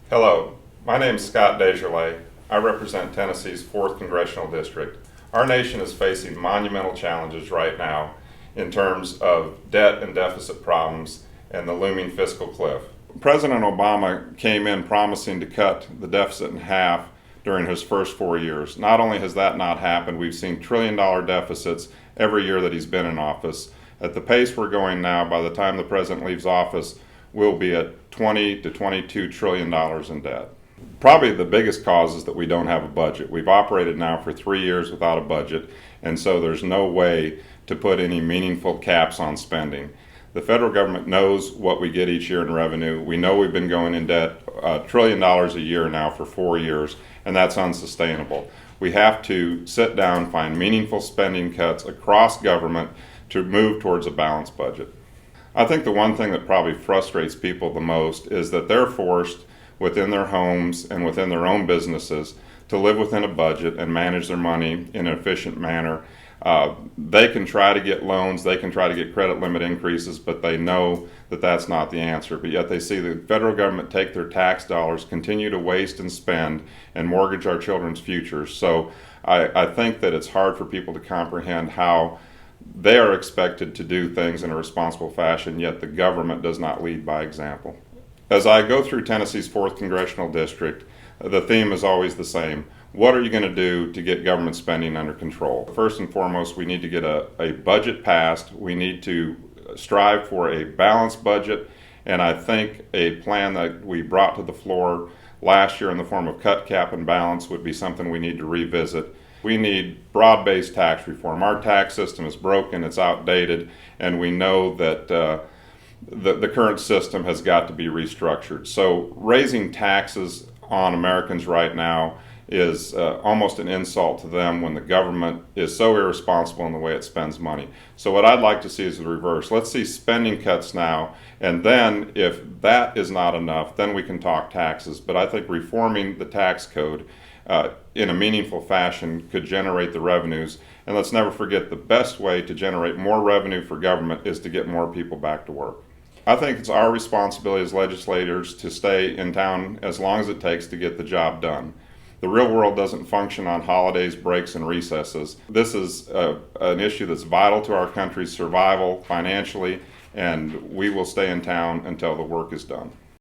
Hello, my name is Scott DesJarlais. I represent Tennessee's 4th Congressional District. Our nation is facing monumental challenges right now in terms of debt and deficit problems and the looming fiscal cliff. President Obama came in promising to cut the deficit in half during his first 4 years. Not only has that not happened, we've seen $1 trillion deficits every year that he's been in office. At the pace we're going now, by the time the president leaves office, we'll be at $20 to $22 trillion in debt. Probably the biggest cause is that we don't have a budget. We've operated now for 3 years without a budget, and so there's no way to put any meaningful caps on spending. The federal government knows what we get each year in revenue. We know we've been going in debt $1 trillion a year now for 4 years, and that's unsustainable. We have to sit down, find meaningful spending cuts across government to move towards a balanced budget. I think the one thing that probably frustrates people the most is that they're forced within their homes and within their own businesses to live within a budget and manage their money in an efficient manner. They can try to get loans, they can try to get credit limit increases, but they know that that's not the answer. But yet they see the federal government take their tax dollars, continue to waste and spend, and mortgage our children's futures. So I think that it's hard for people to comprehend how they are expected to do things in a responsible fashion, yet the government does not lead by example. As I go through Tennessee's 4th Congressional District, the theme is always the same. What are you going to do to get government spending under control? First and foremost, we need to get a budget passed. We need to strive for a balanced budget, and I think a plan that we brought to the floor last year in the form of cut, cap, and balance would be something we need to revisit. We need broad-based tax reform. Our tax system is broken, it's outdated, and we know that the current system has got to be restructured. So raising taxes on Americans right now is almost an insult to them when the government is so irresponsible in the way it spends money. So what I'd like to see is the reverse. Let's see spending cuts now, and then if that is not enough, then we can talk taxes. But I think reforming the tax code in a meaningful fashion could generate the revenues. And let's never forget, the best way to generate more revenue for government is to get more people back to work. I think it's our responsibility as legislators to stay in town as long as it takes to get the job done. The real world doesn't function on holidays, breaks, and recesses. This is an issue that's vital to our country's survival financially, and we will stay in town until the work is done.